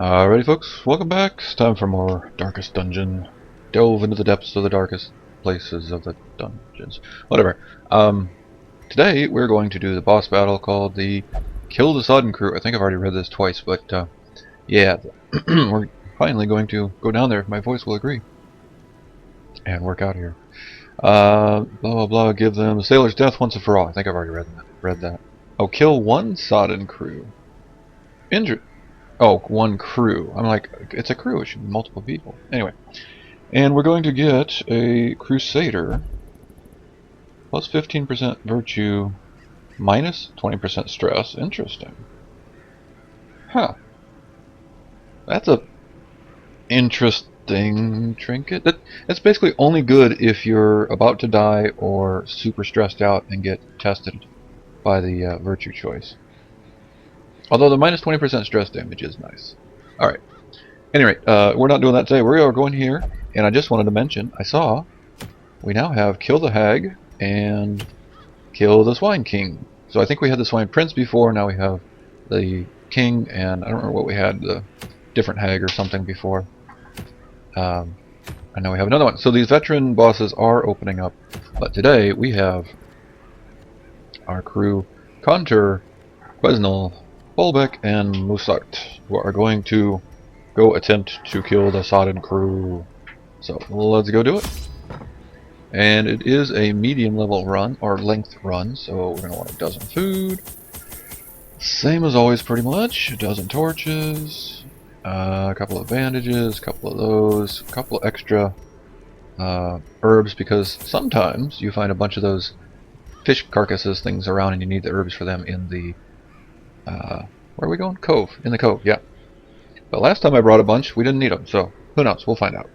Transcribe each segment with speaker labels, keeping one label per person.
Speaker 1: Alrighty folks, welcome back. It's time for more Darkest Dungeon. Delve into the depths of the darkest places of the dungeons. Whatever. Today we're going to do the boss battle called the Kill the Sodden crew. I think I've already read this twice, but yeah, we're finally going to go down there if my voice will agree. And work out here. Blah blah blah, give them the sailor's death once and for all. I think I've already read that. Oh, kill one Sodden crew. Oh, one crew. I'm like, it's a crew, it should be multiple people. Anyway. And we're going to get a Crusader. Plus 15% virtue. Minus 20% stress. Interesting. Huh. That's a interesting trinket. That's basically only good if you're about to die or super stressed out and get tested by the virtue choice. Although the minus 20% stress damage is nice. Alright. Anyway, we're not doing that today. We are going here, and I just wanted to mention, I saw we now have Kill the Hag and Kill the Swine King. So I think we had the Swine Prince before, now we have the King, and I don't remember what we had, the different Hag or something before. I know we have another one. So these veteran bosses are opening up, but today we have our crew, Contour, Quesnel, Bolbeck, and Musart, who are going to go attempt to kill the Sodden crew. So let's go do it. And it is a medium level run, or length run, so we're going to want a dozen food. Same as always pretty much. A dozen torches, a couple of bandages, a couple of those, a couple of extra herbs, because sometimes you find a bunch of those fish carcasses things around and you need the herbs for them in the where are we going? Cove. In the cove, yeah. But last time I brought a bunch, we didn't need them, so who knows? We'll find out.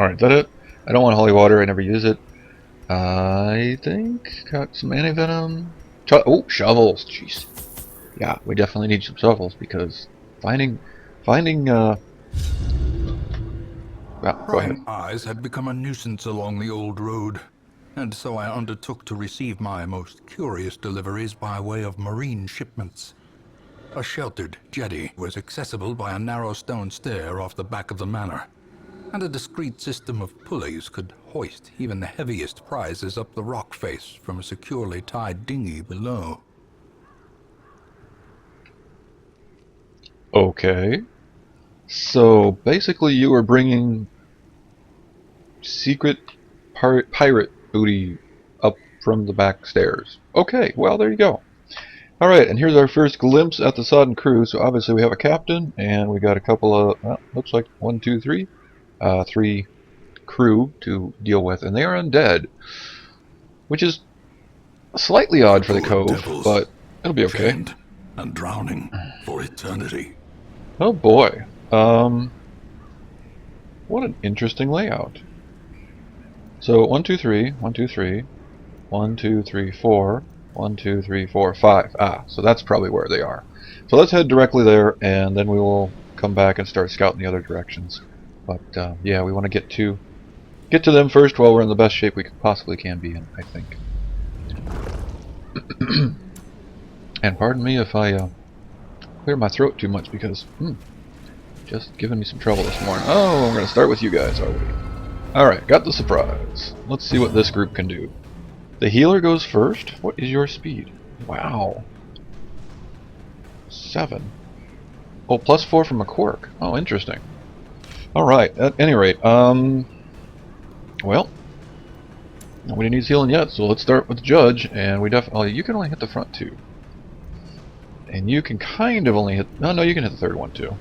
Speaker 1: Alright, is that it? I don't want holy water, I never use it. I think got some anti-venom. Oh, shovels, jeez. Yeah, we definitely need some shovels because finding well, go ahead.
Speaker 2: Eyes had become a nuisance along the old road, and so I undertook to receive my most curious deliveries by way of marine shipments. A sheltered jetty was accessible by a narrow stone stair off the back of the manor, and a discreet system of pulleys could hoist even the heaviest prizes up the rock face from a securely tied dinghy below.
Speaker 1: Okay. So basically you were bringing secret pirate booty up from the back stairs. Okay, well there you go. Alright, and here's our first glimpse at the Sodden crew. So obviously we have a captain, and we got a couple of, well, looks like 1, 2, 3, 3 crew to deal with, and they are undead, which is slightly odd for the cove, but it'll be okay.
Speaker 2: Chained and drowning for eternity.
Speaker 1: Oh boy. What an interesting layout. So 1, 2, 3, 1, 2, 3, 1, 2, 3, 4, 1, 2, 3, 4, 5. Ah, so that's probably where they are. So let's head directly there, and then we will come back and start scouting the other directions. But yeah, we want to get to them first while we're in the best shape we possibly can be in, I think. And pardon me if I clear my throat too much because just giving me some trouble this morning. Oh, we're going to start with you guys, are we? Alright, got the surprise. Let's see what this group can do. The healer goes first. What is your speed? Wow. 7. Oh, plus 4 from a quirk. Oh, interesting. Alright, at any rate, well, nobody needs healing yet, so let's start with the judge, and we definitely, you can only hit the front 2. And you can kind of only hit, no, you can hit the third one too.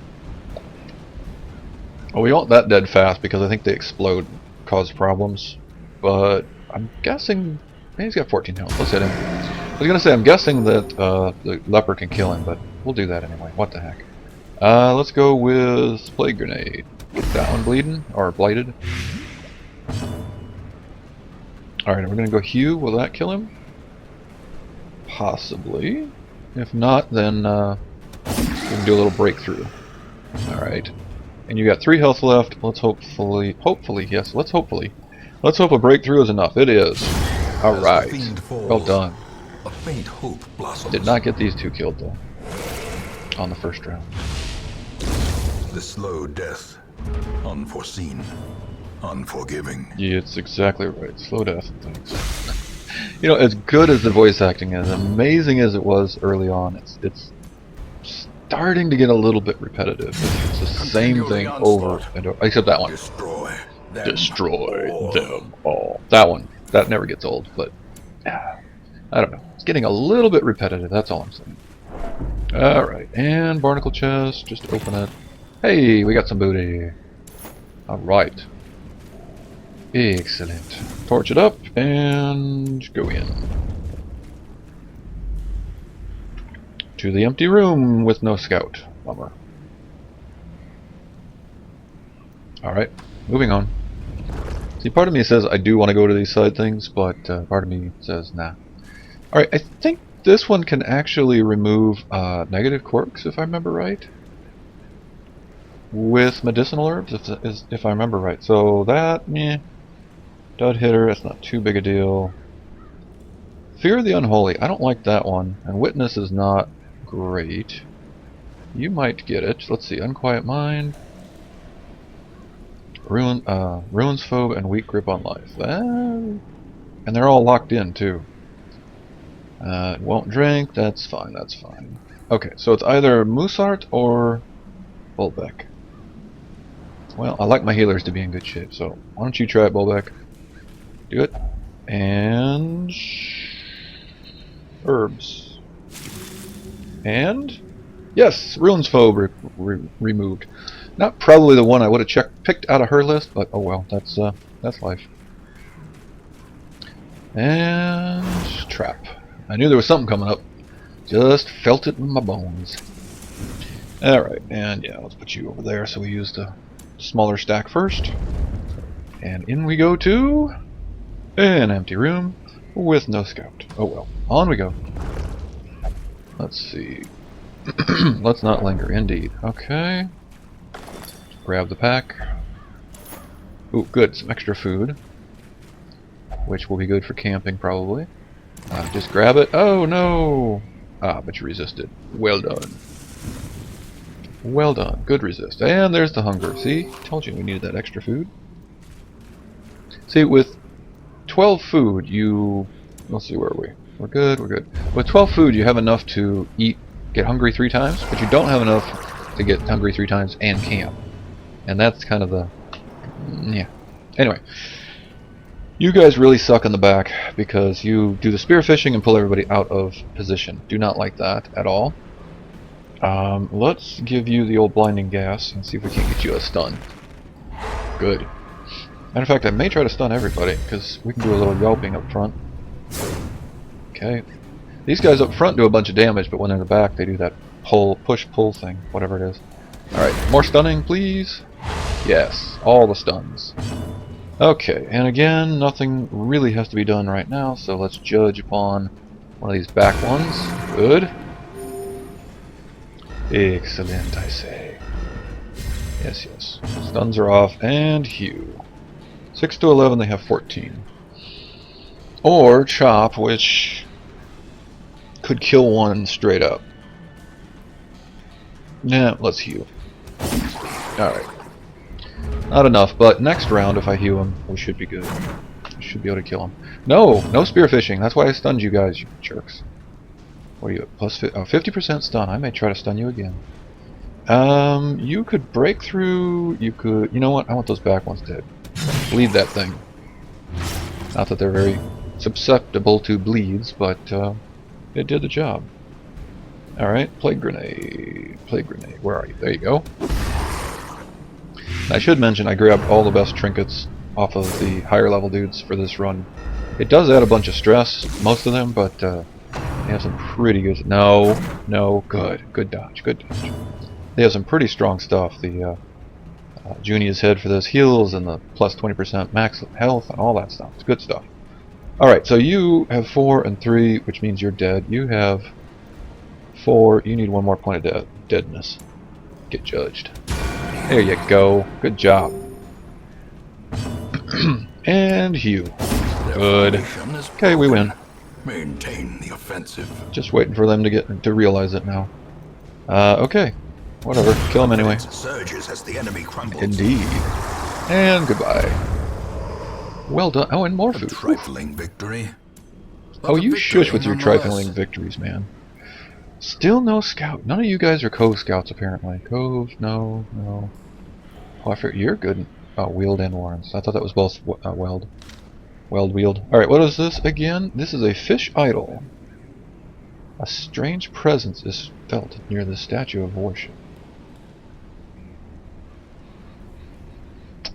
Speaker 1: Oh, we want that dead fast because I think they explode, cause problems, but I'm guessing, he's got 14 health, let's hit him. I was gonna say, I'm guessing that the leper can kill him, but we'll do that anyway, what the heck. Let's go with Plague Grenade. Get that one bleeding, or blighted. Alright, we're gonna go Hugh, will that kill him? Possibly. If not, then we can do a little breakthrough. Alright. And you got 3 health left, let's hopefully, yes, let's hope a breakthrough is enough. It is. Alright. Well done.
Speaker 2: A faint hope blossoms.
Speaker 1: Did not get these 2 killed though. On the first round.
Speaker 2: the slow death. Unforeseen. Unforgiving.
Speaker 1: Yeah, it's exactly right. Slow death and things. You know, as good as the voice acting is, amazing as it was early on, it's starting to get a little bit repetitive. It's the same thing over and over, except that one. Destroy them all. That one. That never gets old, but I don't know. It's getting a little bit repetitive, that's all I'm saying. Alright, and barnacle chest, just open it. Hey, we got some booty. Alright. Excellent. Torch it up and go in. To the empty room with no scout. Bummer. Alright, moving on. See, part of me says I do want to go to these side things, but part of me says nah. Alright, I think this one can actually remove negative quirks, if I remember right. With medicinal herbs, if I remember right. So that, dud hitter, that's not too big a deal. Fear of the Unholy, I don't like that one. And Witness is not great. You might get it. Let's see, Unquiet Mind. Ruins Phobe and Weak Grip on Life. And they're all locked in too. Won't drink, that's fine, that's fine. Okay, so it's either Musart or Bulbeck. Well, I like my healers to be in good shape, so why don't you try it, Bulbeck? Do it. And herbs. And yes, Ruins Phobe removed. Not probably the one I would have picked out of her list, but oh well, that's life. And trap. I knew there was something coming up. Just felt it in my bones. Alright, and yeah, let's put you over there so we use the smaller stack first. And in we go to an empty room with no scout. Oh well, on we go. Let's see. Let's not linger, indeed. Okay. Grab the pack. Ooh, good, some extra food. Which will be good for camping, probably. Just grab it. Oh, no! Ah, but you resisted. Well done. Well done. Good resist. And there's the hunger. See? Told you we needed that extra food. See, with 12 food, you... Let's see, where are we? We're good, we're good. With 12 food, you have enough to get hungry 3 times, but you don't have enough to get hungry 3 times and camp. And that's kind of the... yeah. Anyway. You guys really suck in the back because you do the spearfishing and pull everybody out of position. Do not like that at all. Let's give you the old blinding gas and see if we can get you a stun. Good. Matter of fact, I may try to stun everybody because we can do a little yelping up front. Okay. These guys up front do a bunch of damage, but when they're in the back, they do that push-pull thing, whatever it is. Alright, more stunning, please. Yes, all the stuns. Okay, and again, nothing really has to be done right now, so let's judge upon one of these back ones. Good. Excellent, I say. Yes, yes. Stuns are off, and hew. 6 to 11, they have 14. Or chop, which could kill one straight up. Nah, let's hew. Alright. Not enough, but next round, if I heal him, we should be good. We should be able to kill him. No! No spearfishing. That's why I stunned you guys, you jerks. What are you at? Plus 50% stun. I may try to stun you again. You could break through... You could... You know what? I want those back ones dead. Bleed that thing. Not that they're very susceptible to bleeds, but it did the job. Alright, plague grenade. Plague grenade. Where are you? There you go. I should mention I grabbed all the best trinkets off of the higher level dudes for this run. It does add a bunch of stress, most of them, but they have some pretty good... No, good. Good dodge, good dodge. They have some pretty strong stuff. The Junia's head for those heals and the plus 20% max health and all that stuff. It's good stuff. Alright, so you have 4 and 3, which means you're dead. You have 4. You need 1 more point of deadness. Get judged. There you go. Good job. And hew. Good. Okay, we win.
Speaker 2: Maintain the offensive.
Speaker 1: Just waiting for them to realize it now. Okay. Whatever, kill him anyway.
Speaker 2: Surges as the enemy crumbles.
Speaker 1: Indeed. And goodbye. Well done. Oh, and more
Speaker 2: A
Speaker 1: food.
Speaker 2: trifling victory.
Speaker 1: Oh,
Speaker 2: But a
Speaker 1: you
Speaker 2: victory
Speaker 1: shush with your
Speaker 2: nonetheless.
Speaker 1: trifling victories, man. Still no scout. None of you guys are Cove scouts, apparently. Cove, no. Oh, I forget. You're good. Oh, Wield and Warrens. I thought that was both Weld. Weld, Wield. Alright, what is this again? This is a fish idol. A strange presence is felt near the statue of worship.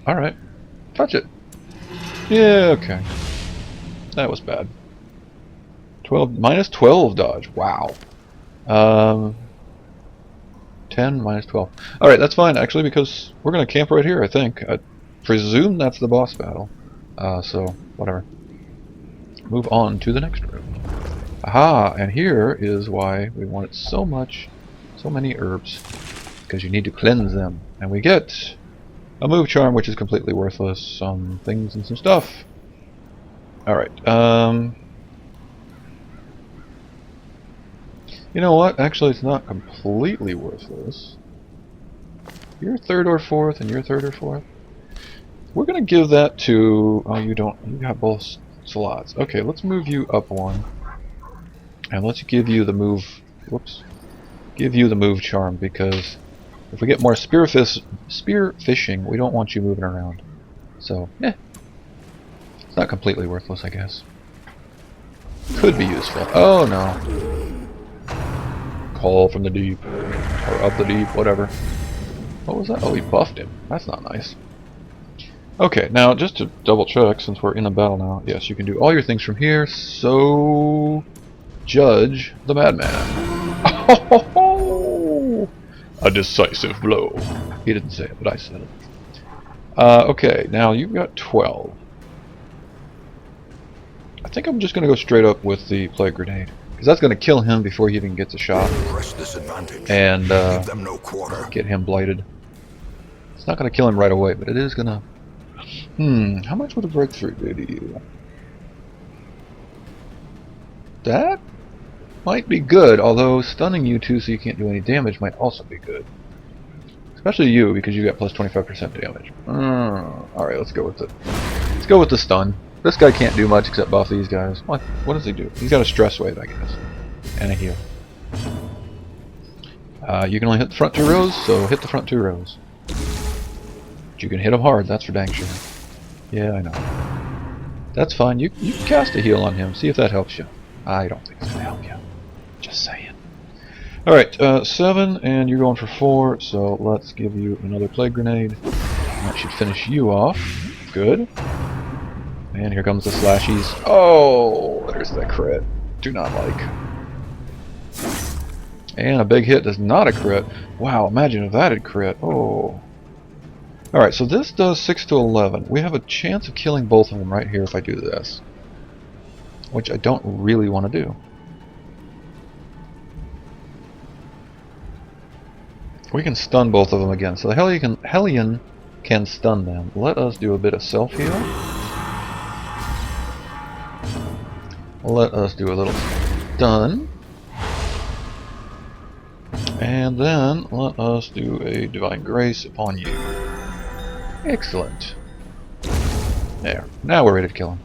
Speaker 1: Alright. Touch it. Yeah, okay. That was bad. 12, minus 12 dodge. Wow. 10 minus 12. Alright, that's fine actually, because we're going to camp right here, I think. I presume that's the boss battle. So, whatever. Move on to the next room. Aha! And here is why we wanted so many herbs. Because you need to cleanse them. And we get a move charm, which is completely worthless. Some things and some stuff. Alright, you know what? Actually, it's not completely worthless. You're third or fourth, and you're third or fourth. We're gonna give that to... Oh, you don't... You got both slots. Okay, let's move you up one. And let's give you the move... Whoops. Give you the move charm, because if we get more spear fishing, we don't want you moving around. So, it's not completely worthless, I guess. Could be useful. Oh, no. Call from the deep. Or up the deep, whatever. What was that? Oh, he buffed him. That's not nice. Okay, now just to double check, since we're in a battle now, yes, you can do all your things from here, so... Judge the madman. Oh, a decisive blow. He didn't say it, but I said it. Okay, now you've got 12. I think I'm just going to go straight up with the plague grenade. Because that's going to kill him before he even gets a shot.
Speaker 2: Press this advantage.
Speaker 1: And
Speaker 2: Give them no quarter.
Speaker 1: get him blighted. It's not going to kill him right away, but it is going to... how much would a breakthrough do to you? That might be good, although stunning you too so you can't do any damage might also be good. Especially you, because you got plus 25% damage. Alright, let's go with it. Let's go with the stun. This guy can't do much except buff these guys. What does he do? He's got a stress wave, I guess. And a heal. You can only hit the front 2 rows, so hit the front 2 rows. But you can hit them hard, that's for dang sure. Yeah, I know. That's fine. You can cast a heal on him. See if that helps you. I don't think it's going to help you. Just saying. Alright, 7, and you're going for 4, so let's give you another plague grenade. That should finish you off. Good. And here comes the slashies. Oh, there's the crit. Do not like. And a big hit does not a crit. Wow, imagine if that had crit. Oh. Alright, so this does 6 to 11. We have a chance of killing both of them right here if I do this. Which I don't really want to do. We can stun both of them again. So the Hellion can stun them. Let us do a bit of self-heal. Let us do a little stun. And then let us do a Divine Grace upon you. Excellent. There. Now we're ready to kill him.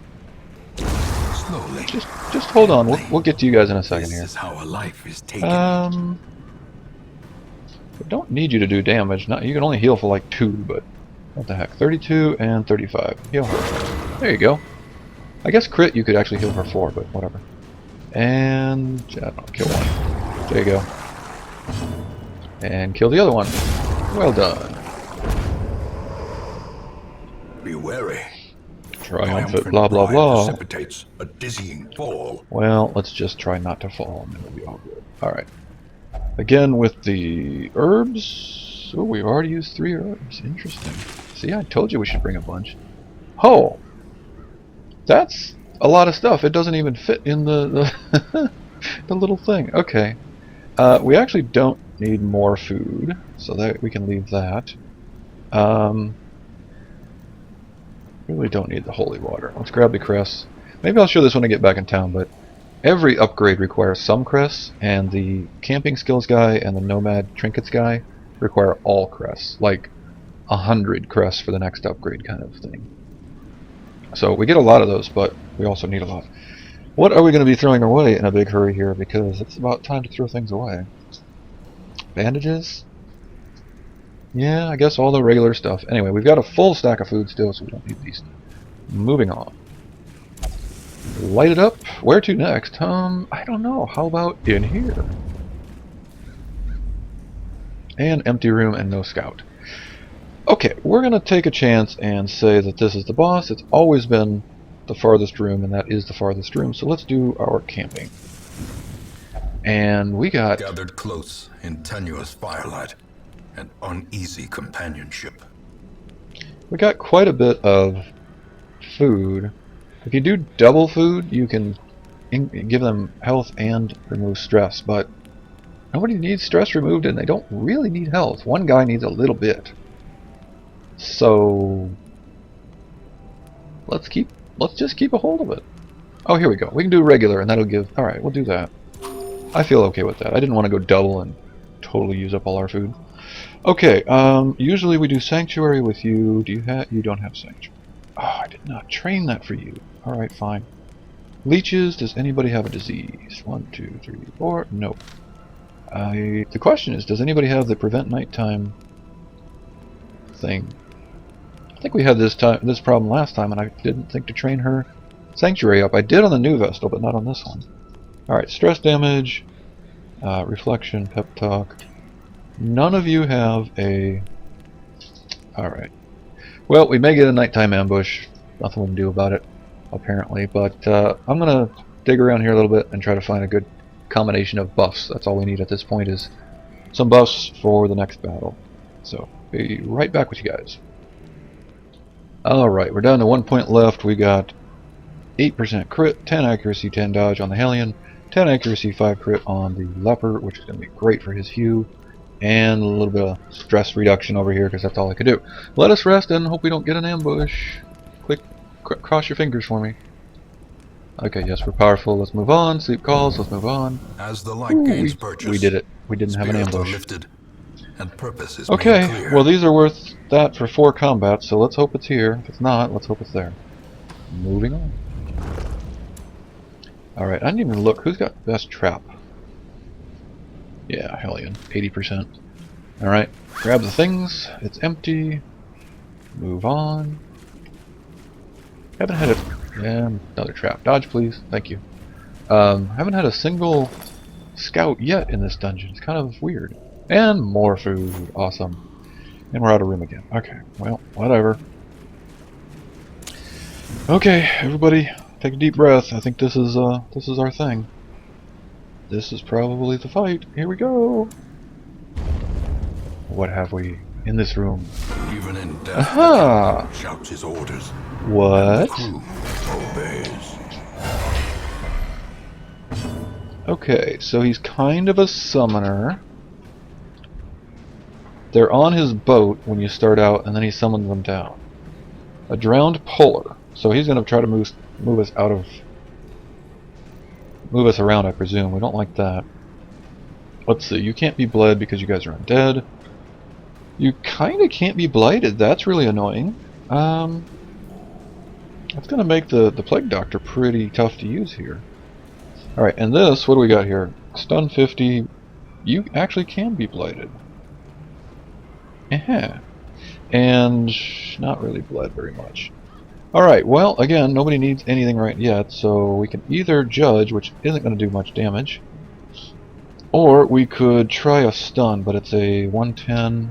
Speaker 2: Slowly.
Speaker 1: Just hold on. We'll get to you guys in a second here.
Speaker 2: This is how a life is taken.
Speaker 1: We don't need you to do damage. You can only heal for like 2, but what the heck? 32 and 35. Heal her. There you go. I guess crit you could actually heal for 4, but whatever. And I don't know, kill one. There you go. And kill the other one. Well done.
Speaker 2: Be wary.
Speaker 1: Triumphant blah blah blah.
Speaker 2: Precipitates a dizzying fall.
Speaker 1: Well, let's just try not to fall and it'll be all good. Alright. Again with the herbs. Oh, we've already used 3 herbs. Interesting. See, I told you we should bring a bunch. Oh! That's a lot of stuff. It doesn't even fit in the the little thing. Okay. We actually don't need more food, so that we can leave that. Really don't need the holy water. Let's grab the crests. Maybe I'll show this when I get back in town, but every upgrade requires some crests, and the camping skills guy and the nomad trinkets guy require all crests, like 100 crests for the next upgrade kind of thing. So we get a lot of those, but we also need a lot. What are we going to be throwing away in a big hurry here? Because it's about time to throw things away. Bandages? Yeah, I guess all the regular stuff. Anyway, we've got a full stack of food still, so we don't need these. Moving on. Light it up. Where to next? I don't know. How about in here? And empty room and no scout. Okay, we're going to take a chance and say that this is the boss. It's always been the farthest room, and that is the farthest room. So let's do our camping. And we got...
Speaker 2: Gathered close in tenuous firelight and uneasy companionship.
Speaker 1: We got quite a bit of food. If you do double food, you can give them health and remove stress, but nobody needs stress removed and they don't really need health. One guy needs a little bit. So let's just keep a hold of it. Oh, here we go. We can do regular and that'll give... Alright, we'll do that. I feel okay with that. I didn't want to go double and totally use up all our food. Okay, usually we do sanctuary with you. Do you have... You don't have sanctuary. Oh, I did not train that for you. Alright, fine. Leeches, does anybody have a disease? 1, 2, 3, 4. Nope. The question is, does anybody have the prevent nighttime thing? I think we had this problem last time, and I didn't think to train her sanctuary up. I did on the new Vestal, but not on this one. Alright, stress damage, reflection, pep talk. None of you have a... Alright. Well, we may get a nighttime ambush. Nothing we can do about it, apparently. But I'm going to dig around here a little bit and try to find a good combination of buffs. That's all we need at this point, is some buffs for the next battle. So, be right back with you guys. Alright, we're down to 1 point left. We got 8% crit, 10 accuracy, 10 dodge on the Hellion, 10 accuracy, 5 crit on the Leper, which is going to be great for his hue, and a little bit of stress reduction over here because that's all I could do. Let us rest and hope we don't get an ambush. Cross your fingers for me. Okay, yes, we're powerful. Let's move on. Sleep calls. Let's move on.
Speaker 2: As the light gains purchase,
Speaker 1: we did it. We didn't have an
Speaker 2: spirits are
Speaker 1: ambush.
Speaker 2: lifted, and purpose is
Speaker 1: Okay,
Speaker 2: made clear.
Speaker 1: well these are worth that for 4 combats, so let's hope it's here. If it's not, let's hope it's there. Moving on. Alright, I didn't even look. Who's got best trap? Yeah, Hellion. 80%. Alright, grab the things. It's empty. Move on. Haven't had a... Yeah, another trap. Dodge, please. Thank you. Haven't had a single scout yet in this dungeon. It's kind of weird. And more food. Awesome. And we're out of room again. Okay, well, whatever. Okay, everybody, take a deep breath. I think this is our thing. This is probably the fight. Here we go. What have we in this room?
Speaker 2: Even in death,
Speaker 1: Aha!
Speaker 2: the captain shouts his orders.
Speaker 1: What?
Speaker 2: The crew obeys.
Speaker 1: Okay, so he's kind of a summoner. They're on his boat when you start out, and then he summons them down. A drowned puller. So he's going to try to move us out of... Move us around, I presume. We don't like that. Let's see. You can't be bled because you guys are undead. You kind of can't be blighted. That's really annoying. That's going to make the Plague Doctor pretty tough to use here. Alright, and this, what do we got here? Stun 50. You actually can be blighted. And not really bled very much. Alright, well, again, nobody needs anything right yet, so we can either judge, which isn't going to do much damage, or we could try a stun, but it's a 110.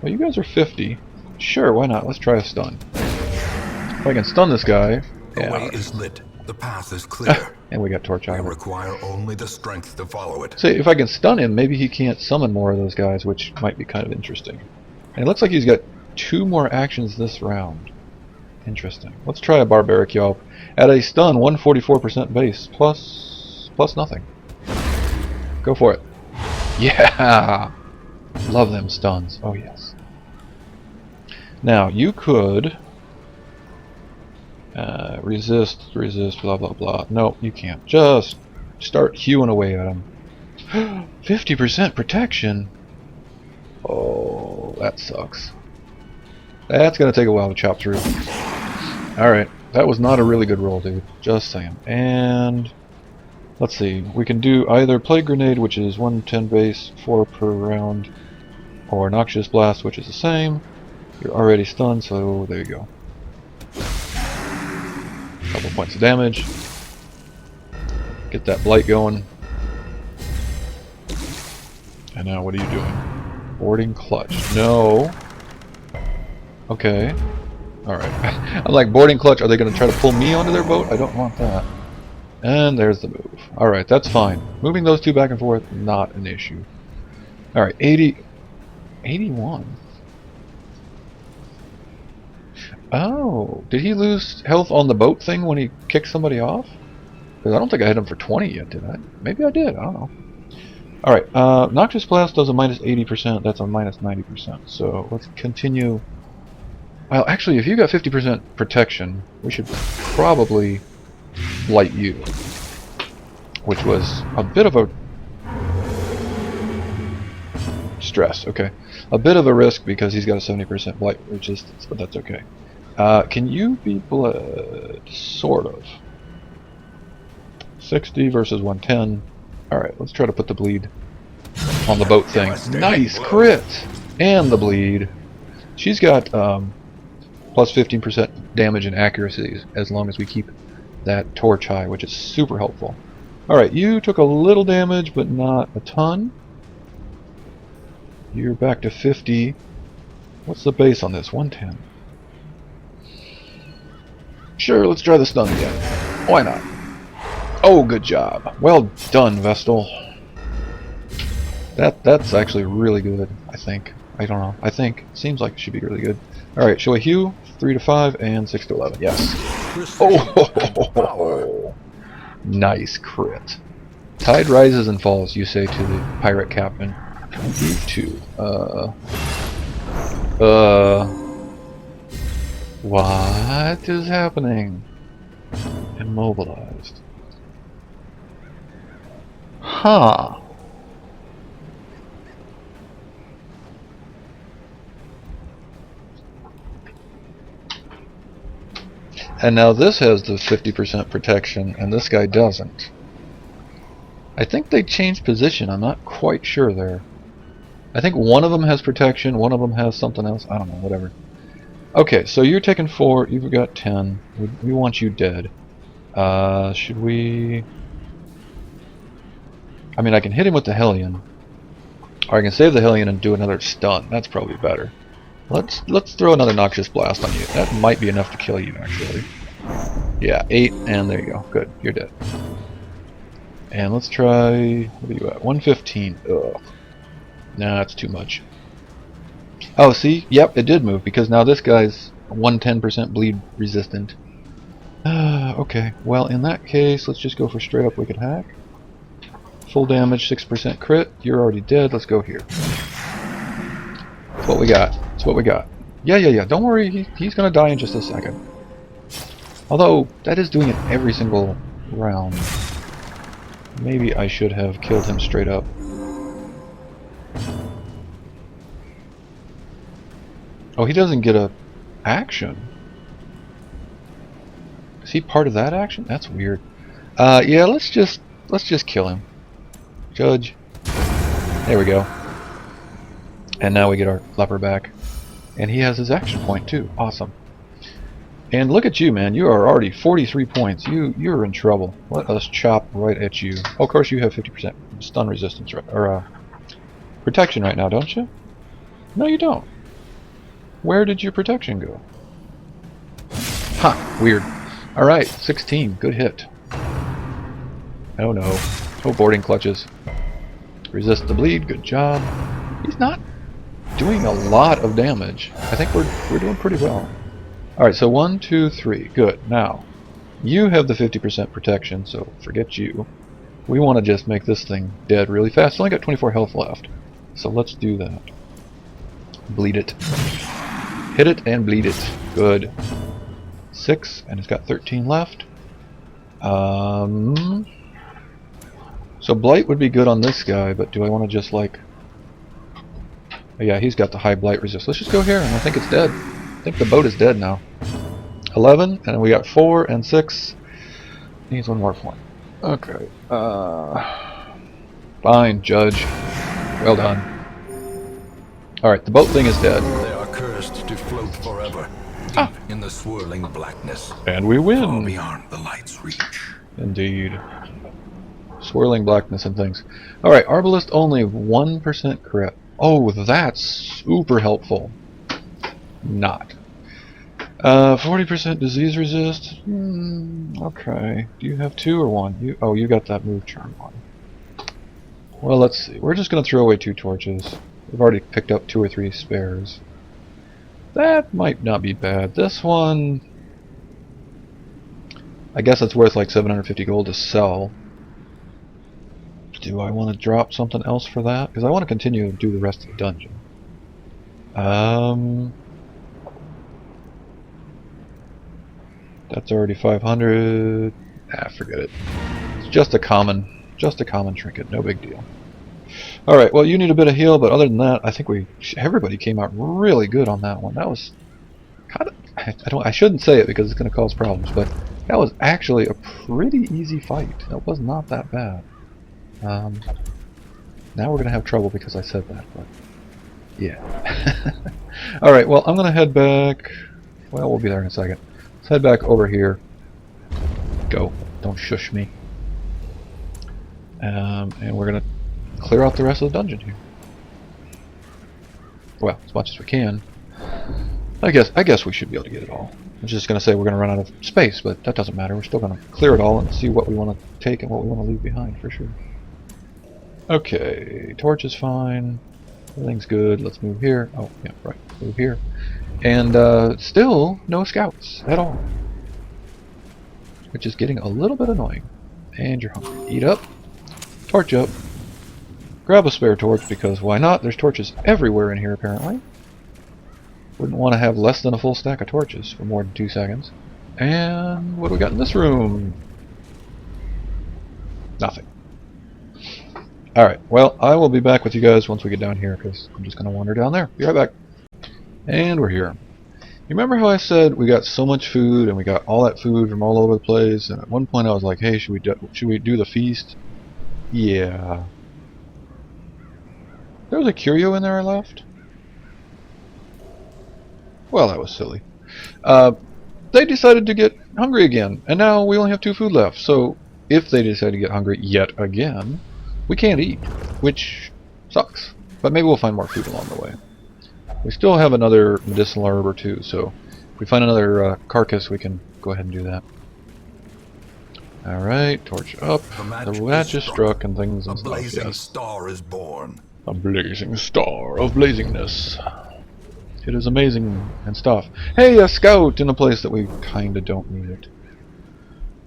Speaker 1: Well, you guys are 50. Sure, why not? Let's try a stun. If I can stun this guy...
Speaker 2: The way is lit. The path is clear.
Speaker 1: And we got torch
Speaker 2: I
Speaker 1: out of it.
Speaker 2: require only the strength to follow it.
Speaker 1: See, if I can stun him, maybe he can't summon more of those guys, which might be kind of interesting. And it looks like he's got 2 more actions this round. Interesting. Let's try a Barbaric Yelp. At a stun, 144% base, plus nothing. Go for it. Yeah! Love them stuns. Oh, yes. Now, you could... resist, blah, blah, blah. No, you can't. Just start hewing away at him. 50% protection? Oh, that sucks. That's gonna take a while to chop through. Alright, that was not a really good roll, dude. Just saying. And let's see, we can do either Plague Grenade, which is 110 base, 4 per round, or Noxious Blast, which is the same. You're already stunned, so there you go. Couple points of damage. Get that Blight going. And now what are you doing? Boarding Clutch. No. Okay. Alright. I'm like, boarding clutch, are they going to try to pull me onto their boat? I don't want that. And there's the move. Alright, that's fine. Moving those two back and forth, not an issue. Alright, 80... 81? Oh, did he lose health on the boat thing when he kicked somebody off? Because I don't think I hit him for 20 yet, did I? Maybe I did, I don't know. Alright, Noxious Blast does a minus 80%, that's a minus 90%. So let's continue. Well, actually, if you got 50% protection, we should probably light you. Which was a bit of a stress, okay. A bit of a risk because he's got a 70% blight resistance, but that's okay. Can you be blood? Sort of. 60 versus 110. Alright, let's try to put the bleed on the boat thing. Nice crit! And the bleed. She's got plus 15% damage and accuracy as long as we keep that torch high, which is super helpful. Alright, you took a little damage, but not a ton. You're back to 50. What's the base on this? 110. Sure, let's try the stun again. Why not? Oh, good job. Well done, Vestal. That's actually really good, I think. I don't know. I think. Seems like it should be really good. Alright, shall we hew? 3 to 5 and 6 to 11. Yes. Oh, nice crit. Tide rises and falls, you say to the pirate captain. You too. What is happening? Immobilized. Huh. And now this has the 50% protection, and this guy doesn't. I think they changed position. I'm not quite sure there. I think one of them has protection, one of them has something else. I don't know, whatever. Okay, so you're taking 4, you've got 10. We want you dead. Should we... I mean, I can hit him with the Hellion. Or I can save the Hellion and do another stun. That's probably better. Let's throw another Noxious Blast on you. That might be enough to kill you, actually. Yeah, 8, and there you go. Good, you're dead. And let's try... What are you at? 115. Ugh. Nah, that's too much. Oh, see? Yep, it did move, because now this guy's 110% bleed resistant. Okay, well, in that case, let's just go for straight up Wicked Hack. Full damage, 6% crit. You're already dead. Let's go here. That's what we got. That's what we got. Yeah. Don't worry. He's going to die in just a second. Although, that is doing it every single round. Maybe I should have killed him straight up. Oh, he doesn't get a action. Is he part of that action? That's weird. Yeah, let's just kill him. Judge. There we go. And now we get our leper back. And he has his action point too. Awesome. And look at you, man. You are already 43 points. You're in trouble. Let us chop right at you. Oh, of course you have 50% stun resistance, or protection right now, don't you? No, you don't. Where did your protection go? Ha! Weird. Alright, 16. Good hit. Oh no. Oh, boarding clutches. Resist the bleed. Good job. He's not doing a lot of damage. I think we're doing pretty well. Alright, so 1, 2, 3. Good. Now, you have the 50% protection, so forget you. We want to just make this thing dead really fast. It's only got 24 health left. So let's do that. Bleed it. Hit it and bleed it. Good. 6, and it's got 13 left. So Blight would be good on this guy, but do I want to just, like... Yeah, he's got the high blight resist. Let's just go here, and I think it's dead. I think the boat is dead now. 11, and we got 4 and 6. Needs one more point. Okay. Fine, Judge. Well done. Alright, the boat thing is dead.
Speaker 2: They are cursed to float forever, deep in the swirling blackness,
Speaker 1: And we
Speaker 2: far
Speaker 1: win!
Speaker 2: beyond the light's reach.
Speaker 1: Indeed. Swirling blackness and things. Alright, Arbalist only 1% crit. Oh, that's super helpful. Not. 40% disease resist. Okay. Do you have 2 or 1? You got that move charm on. Well, let's see. We're just going to throw away 2 torches. We've already picked up 2 or 3 spares. That might not be bad. This one, I guess it's worth like 750 gold to sell. Do I want to drop something else for that? Because I want to continue to do the rest of the dungeon. That's already 500. Ah, forget it. It's just a common trinket. No big deal. All right. Well, you need a bit of heal, but other than that, I think everybody came out really good on that one. That was kind of I shouldn't say it because it's going to cause problems, but that was actually a pretty easy fight. That was not that bad. Now we're going to have trouble because I said that, but yeah. Alright, well, I'm going to head back. Well, we'll be there in a second. Let's head back over here. Go. Don't shush me. And we're going to clear out the rest of the dungeon here. Well, as much as we can. I guess we should be able to get it all. I was just going to say we're going to run out of space, but that doesn't matter. We're still going to clear it all and see what we want to take and what we want to leave behind for sure. Okay, torch is fine. Everything's good. Let's move here. Oh, yeah, right. Move here. And still no scouts at all. Which is getting a little bit annoying. And you're hungry. Eat up. Torch up. Grab a spare torch because why not? There's torches everywhere in here apparently. Wouldn't want to have less than a full stack of torches for more than 2 seconds. And what do we got in this room? Nothing. Alright, well, I will be back with you guys once we get down here, because I'm just going to wander down there. Be right back. And we're here. You remember how I said we got so much food, and we got all that food from all over the place, and at one point I was like, hey, should we do the feast? Yeah. There was a curio in there I left? Well, that was silly. They decided to get hungry again, and now we only have 2 food left, so if they decide to get hungry yet again, we can't eat, which sucks. But maybe we'll find more food along the way. We still have another medicinal herb or 2, so if we find another carcass, we can go ahead and do that. Alright, torch up. The match is struck and things and stuff.
Speaker 2: A blazing star is born.
Speaker 1: A blazing star of blazingness. It is amazing and stuff. Hey, a scout in a place that we kinda don't need it.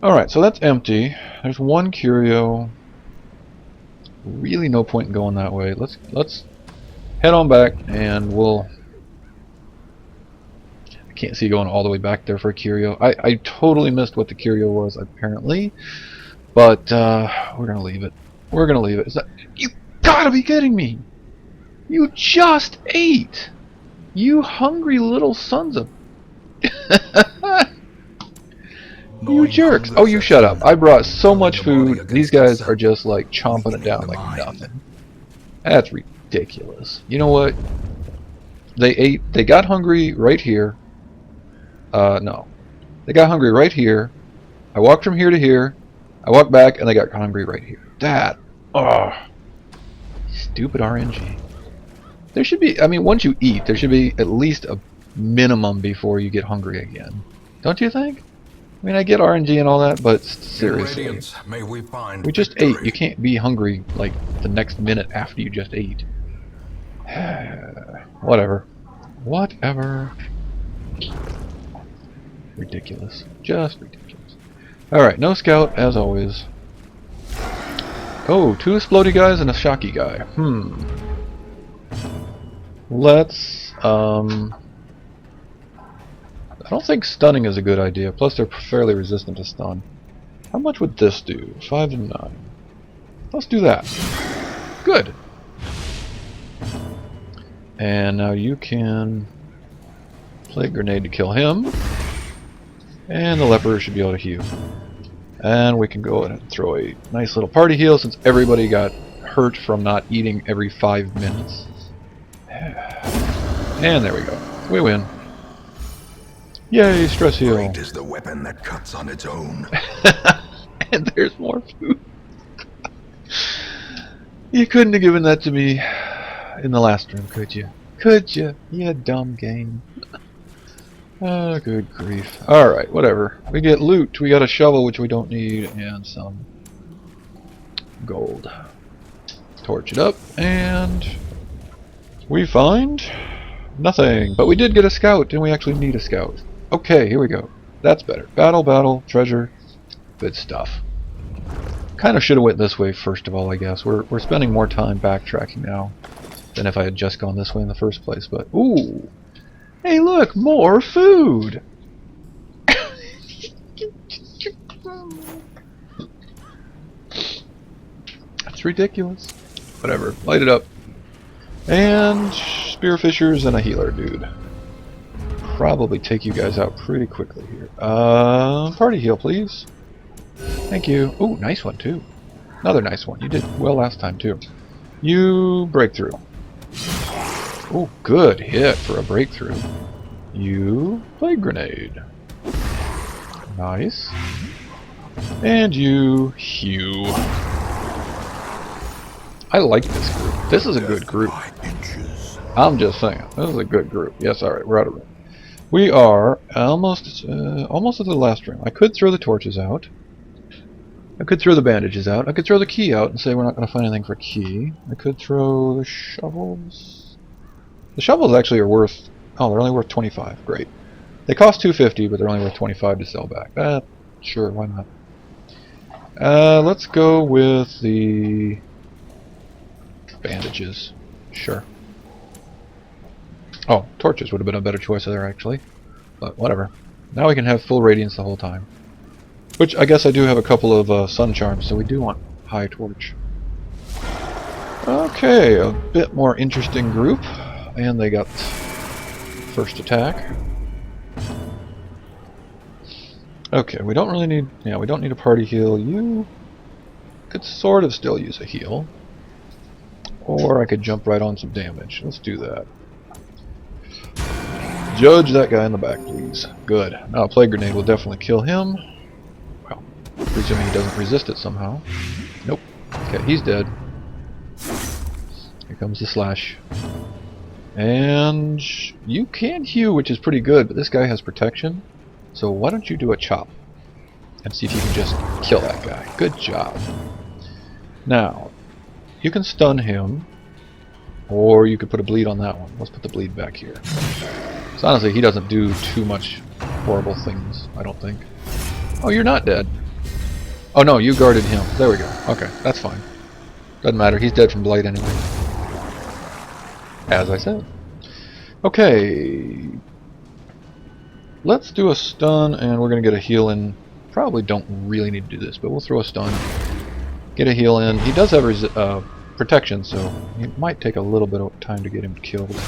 Speaker 1: Alright, so that's empty. There's 1 curio. Really no point in going that way. Let's head on back and we'll... I can't see going all the way back there for a curio. I totally missed what the curio was apparently. But we're gonna leave it. We're gonna leave it. Is that... You gotta be kidding me! You just ate! You hungry little sons of... You jerks! Oh, you shut up. I brought so much food. These guys are just like chomping it down like nothing. That's ridiculous. You know what? They got hungry right here. No. They got hungry right here. I walked from here to here. I walked back and they got hungry right here. That... Oh. Stupid RNG. There should be... I mean, once you eat, there should be at least a minimum before you get hungry again. Don't you think? I mean, I get RNG and all that, but seriously.
Speaker 2: May we find
Speaker 1: we just
Speaker 2: victory.
Speaker 1: ate. You can't be hungry, like, the next minute after you just ate. Whatever. Whatever. Ridiculous. Just ridiculous. Alright, no scout, as always. Oh, 2 explodey guys and a shocky guy. Let's, I don't think stunning is a good idea, plus they're fairly resistant to stun. How much would this do? 5 to 9. Let's do that. Good. And now you can play a grenade to kill him. And the leper should be able to heal. And we can go ahead and throw a nice little party heal since everybody got hurt from not eating every 5 minutes. And there we go. We win. Yay, stress heal.
Speaker 3: Great is the weapon that cuts on its own.
Speaker 1: And there's more food. You couldn't have given that to me in the last room, could you? Could you? You dumb game. Oh, good grief. Alright, whatever. We get loot. We got a shovel, which we don't need, and some gold. Torch it up, and we find nothing. But we did get a scout, and we actually need a scout. Okay, here we go. That's better. Battle, battle, treasure. Good stuff. Kind of should have went this way first of all, I guess. We're spending more time backtracking now than if I had just gone this way in the first place. But ooh, hey, look, more food. That's ridiculous. Whatever, light it up. And spearfishers and a healer, dude. Probably take you guys out pretty quickly here. Party heal, please. Thank you. Ooh, nice one too. Another nice one. You did well last time too. You breakthrough. Ooh, good hit for a breakthrough. You plague grenade. Nice. And you hew. I like this group. This is a good group. I'm just saying. This is a good group. Yes, alright, we're out of room. We are almost at the last room. I could throw the torches out. I could throw the bandages out. I could throw the key out and say we're not going to find anything for key. I could throw the shovels. The shovels actually are worth... Oh, they're only worth 25. Great. They cost 250, but they're only worth 25 to sell back. Sure, why not? Let's go with the bandages. Sure. Oh, torches would have been a better choice there, actually. But whatever. Now we can have full radiance the whole time. Which, I guess I do have a couple of sun charms, so we do want high torch. Okay, a bit more interesting group. And they got first attack. Okay, we don't really need... Yeah, we don't need a party heal. You could sort of still use a heal. Or I could jump right on some damage. Let's do that. Judge that guy in the back, please. Good. Now a plague grenade will definitely kill him. Well, presuming he doesn't resist it somehow. Nope. Okay, he's dead. Here comes the slash. And you can hew, which is pretty good, but this guy has protection. So why don't you do a chop? And see if you can just kill that guy. Good job. Now, you can stun him. Or you could put a bleed on that one. Let's put the bleed back here. So honestly, he doesn't do too much horrible things, I don't think. Oh, you're not dead. Oh no, you guarded him. There we go. Okay, that's fine. Doesn't matter, he's dead from blight anyway. As I said. Okay. Let's do a stun, and we're going to get a heal in. Probably don't really need to do this, but we'll throw a stun. Get a heal in. He does have protection, so it might take a little bit of time to get him killed.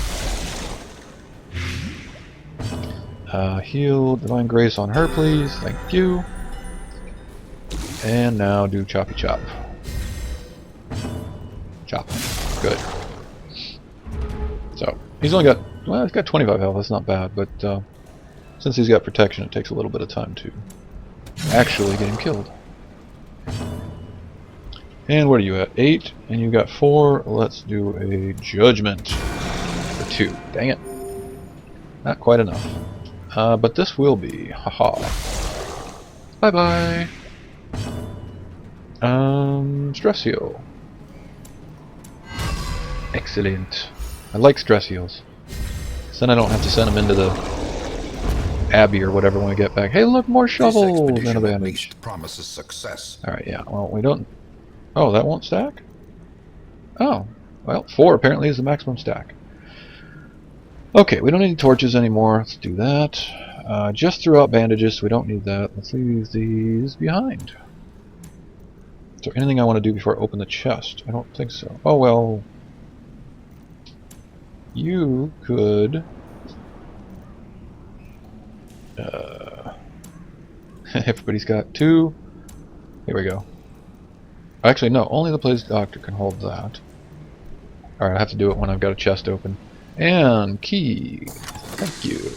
Speaker 1: Heal Divine Grace on her, please. Thank you. And now do Choppy Chop. Chop. Good. So, he's only got... Well, he's got 25 health. That's not bad, but since he's got protection, it takes a little bit of time to actually get him killed. And what are you at? 8, and you got 4. Let's do a Judgment for 2. Dang it. Not quite enough. But this will be. Haha. Bye-bye. Stress heal. Excellent. I like stress heals. So then I don't have to send them into the Abbey or whatever when we get back. Hey, look, more shovels and a bandage.
Speaker 3: Promises success.
Speaker 1: Alright, yeah. Well, we don't... Oh, that won't stack? Oh. Well, 4 apparently is the maximum stack. Okay, we don't need torches anymore. Let's do that. Just threw out bandages, so we don't need that. Let's leave these behind. Is there anything I want to do before I open the chest? I don't think so. Oh, well... you could... everybody's got 2. Here we go. Actually, no. Only the Plague Doctor can hold that. Alright, I have to do it when I've got a chest open. And key. Thank you.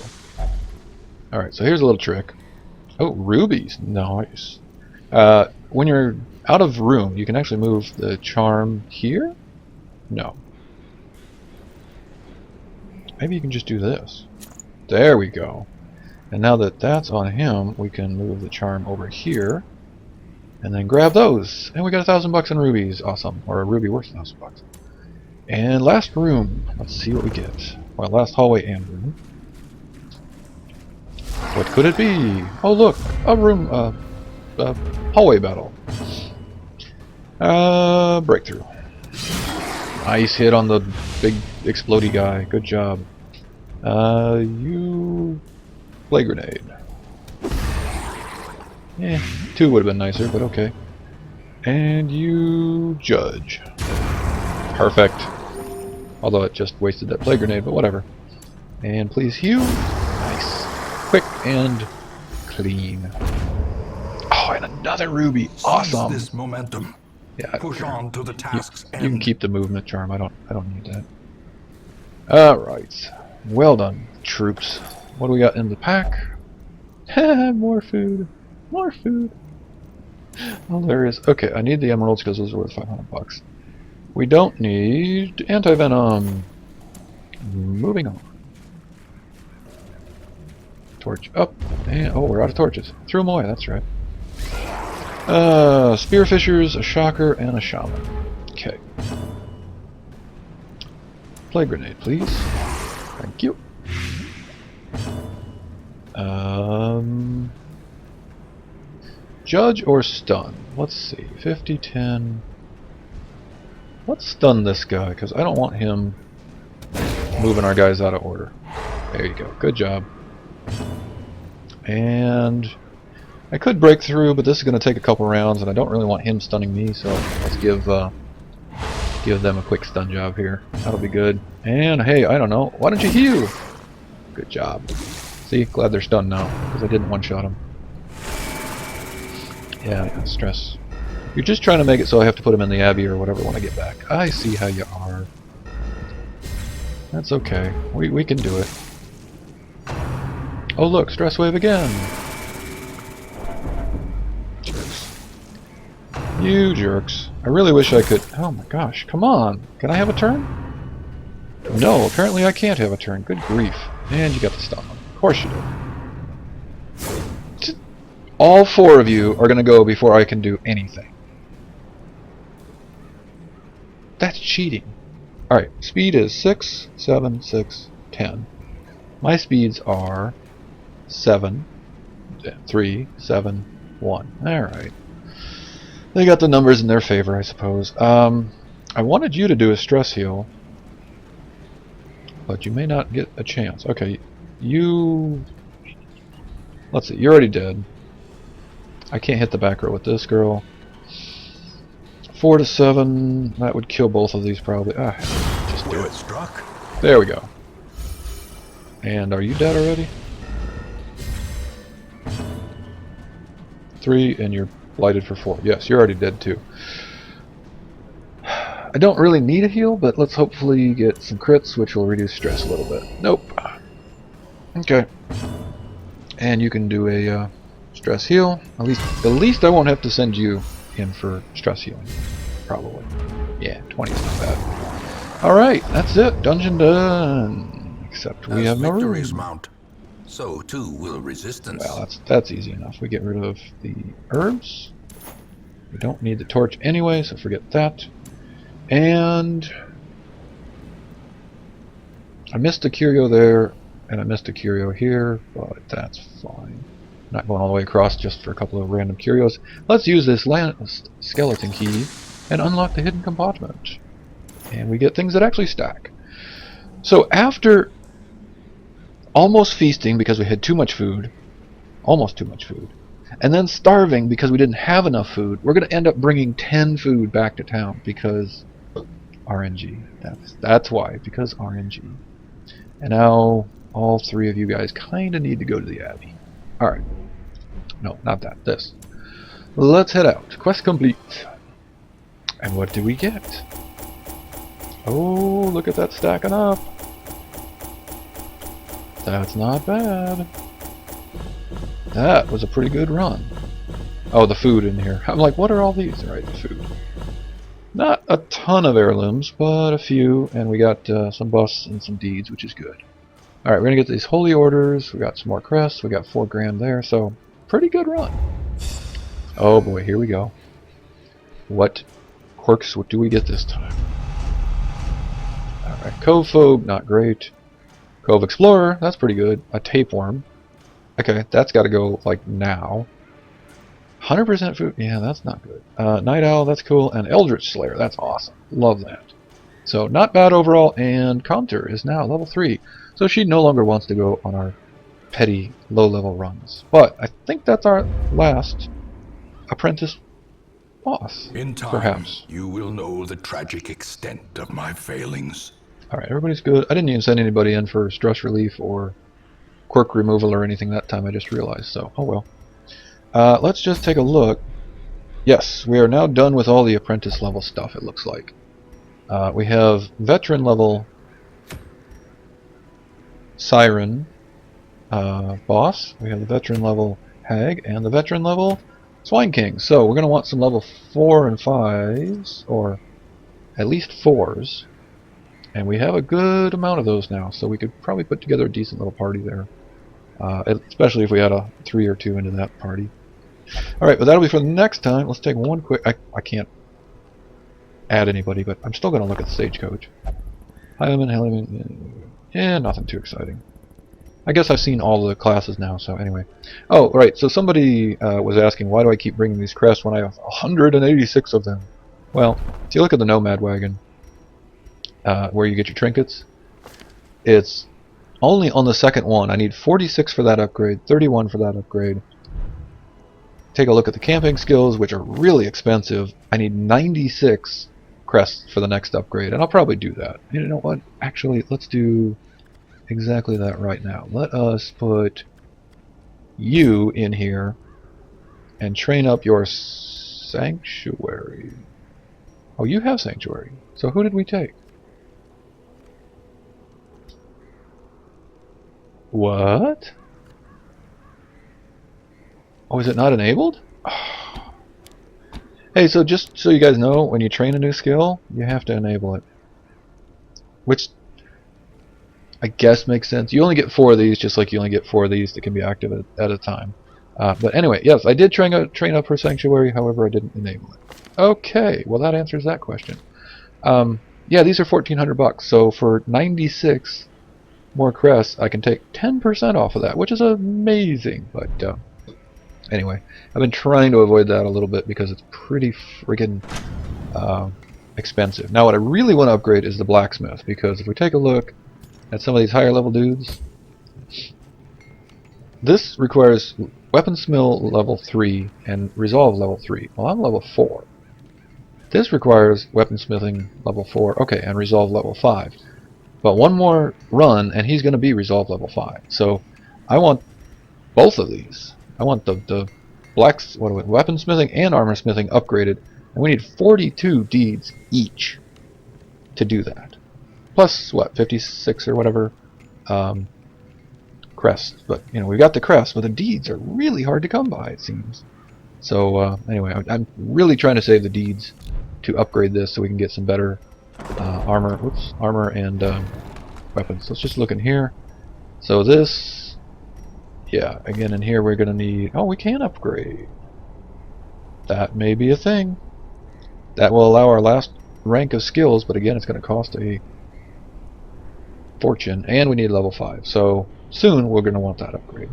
Speaker 1: Alright, so here's a little trick. Oh, rubies. Nice. When you're out of room, you can actually move the charm here? No. Maybe you can just do this. There we go. And now that that's on him, we can move the charm over here. And then grab those. And we got $1,000 in rubies. Awesome. Or a ruby worth $1,000. And last room. Let's see what we get. Well, last hallway and room. What could it be? Oh look, a room, a hallway battle. Breakthrough. Nice hit on the big explodey guy. Good job. You... Play grenade. Yeah, 2 would have been nicer, but okay. And you... Judge. Perfect. Although it just wasted that play grenade, but whatever. And please heal. Nice. Quick and clean. Oh, and another ruby. Awesome.
Speaker 2: Seize this momentum.
Speaker 1: Yeah.
Speaker 2: Push on to the task's end.
Speaker 1: You can keep the movement charm. I don't need that. All right. Well done, troops. What do we got in the pack? More food. More food. Oh, there is. Okay, I need the emeralds because those are worth $500. We don't need anti-venom. Moving on. Torch up. And, oh, we're out of torches. Threw them away, that's right. Spearfishers, a shocker, and a shaman. Okay. Play grenade, please. Thank you. Judge or stun? Let's see. 50, 10. Let's stun this guy, because I don't want him moving our guys out of order. There you go. Good job. And I could break through, but this is going to take a couple rounds, and I don't really want him stunning me, so let's give them a quick stun job here. That'll be good. And hey, I don't know. Why don't you heal? Good job. See, glad they're stunned now, because I didn't one-shot them. Yeah, stress. You're just trying to make it so I have to put him in the Abbey or whatever when I get back. I see how you are. That's okay. We can do it. Oh look, stress wave again. Jerks. You jerks. I really wish I could... Oh my gosh, come on. Can I have a turn? No, apparently I can't have a turn. Good grief. And you got the stun. Of course you do. All 4 of you are going to go before I can do anything. That's cheating. Alright, speed is 6, 7, 6, 10. My speeds are 7, 3, 7, 1. Alright. They got the numbers in their favor, I suppose. I wanted you to do a stress heal, but you may not get a chance. Okay, you... Let's see, you're already dead. I can't hit the back row with this girl. 4 to 7, that would kill both of these probably. Just do it.
Speaker 3: Struck.
Speaker 1: There we go. And are you dead already? 3, and you're blighted for 4. Yes, you're already dead too. I don't really need a heal, but let's hopefully get some crits, which will reduce stress a little bit. Nope. Okay. And you can do a stress heal. At least I won't have to send you in for stress healing. Probably. Yeah, 20 is not bad. Alright, that's it. Dungeon done. Except we have no room.
Speaker 2: Victories mount, so too will resistance.
Speaker 1: Well, that's easy enough. We get rid of the herbs. We don't need the torch anyway, so forget that. And I missed a curio there, and I missed a curio here, but that's fine. Not going all the way across just for a couple of random curios. Let's use this skeleton key and unlock the hidden compartment. And we get things that actually stack. So after almost feasting because we had too much food, almost too much food, and then starving because we didn't have enough food, we're going to end up bringing 10 food back to town because RNG. That's why, because RNG. And now all three of you guys kind of need to go to the Abbey. Alright. No, not that. This. Let's head out. Quest complete. And what do we get? Oh, look at that stacking up. That's not bad. That was a pretty good run. Oh, the food in here. I'm like, what are all these? Alright, the food. Not a ton of heirlooms, but a few. And we got some busts and some deeds, which is good. Alright, we're going to get these holy orders. We got some more crests. We got 4 grand there. So, pretty good run. Oh boy, here we go. What quirks do we get this time? Alright, Cove Folk, not great. Cove Explorer, that's pretty good. A Tapeworm. Okay, that's got to go, like, now. 100% food, yeah, that's not good. Night Owl, that's cool. And Eldritch Slayer, that's awesome. Love that. So, not bad overall, and Conter is now level 3. So she no longer wants to go on our petty, low-level runs. But I think that's our last apprentice boss,
Speaker 3: In time,
Speaker 1: perhaps.
Speaker 3: you will know the tragic extent of my failings.
Speaker 1: Alright, everybody's good. I didn't even send anybody in for stress relief or quirk removal or anything that time, I just realized, so oh well. Let's just take a look. Yes, we are now done with all the apprentice level stuff, it looks like. We have veteran level Siren boss, we have the veteran level Hag, and the veteran level Swine King. So we're going to want some level 4 and 5s, or at least 4s. And we have a good amount of those now, so we could probably put together a decent little party there. Especially if we had a 3 or 2 into that party. Alright, but that'll be for the next time. Let's take one quick... I can't add anybody, but I'm still going to look at the stagecoach. Yeah, nothing too exciting. I guess I've seen all the classes now, so anyway. Oh, right, so somebody was asking, why do I keep bringing these crests when I have 186 of them? Well, if you look at the Nomad Wagon, where you get your trinkets, it's only on the second one. I need 46 for that upgrade, 31 for that upgrade. Take a look at the camping skills, which are really expensive. I need 96 crests for the next upgrade, and I'll probably do that. You know what? Actually, let's do exactly that right now. Let us put you in here and train up your sanctuary. Oh, you have sanctuary. So who did we take? What? Oh, is it not enabled? Hey, so just so you guys know, when you train a new skill, you have to enable it. Which I guess makes sense. You only get 4 of these, just like you only get 4 of these that can be active at a time. But anyway, yes, I did train up her sanctuary, however I didn't enable it. Okay, well that answers that question. Yeah, these are $1,400, so for 96 more crests, I can take 10% off of that, which is amazing. But anyway, I've been trying to avoid that a little bit because it's pretty friggin' expensive. Now, what I really want to upgrade is the blacksmith, because if we take a look at some of these higher level dudes, this requires weaponsmith level 3 and resolve level 3. Well, I'm level 4. This requires weaponsmithing level 4, okay, and resolve level 5. But one more run, and he's going to be resolve level 5. So I want both of these. I want the weaponsmithing and armor smithing upgraded, and we need 42 deeds each to do that. Plus, what, 56 or whatever crests. But, you know, we've got the crests, but the deeds are really hard to come by, it seems. So, anyway, I'm really trying to save the deeds to upgrade this so we can get some better armor and weapons. Let's just look in here. So this, yeah, again in here we're going to need, oh, we can upgrade. That may be a thing. That will allow our last rank of skills, but again it's going to cost a fortune, and we need level 5. So soon we're going to want that upgrade.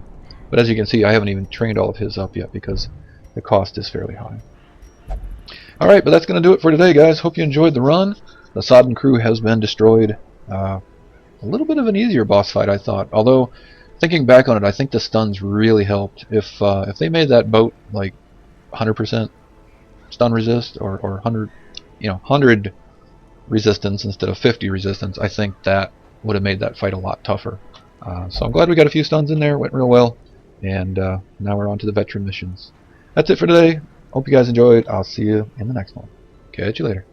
Speaker 1: But as you can see, I haven't even trained all of his up yet because the cost is fairly high. Alright, but that's going to do it for today, guys. Hope you enjoyed the run. The Sodden crew has been destroyed. A little bit of an easier boss fight, I thought. Although, thinking back on it, I think the stuns really helped. If they made that boat like 100% stun resist, or 100 resistance instead of 50 resistance, I think that would have made that fight a lot tougher. So I'm glad we got a few stuns in there. Went real well. And now we're on to the veteran missions. That's it for today. Hope you guys enjoyed. I'll see you in the next one. Catch you later.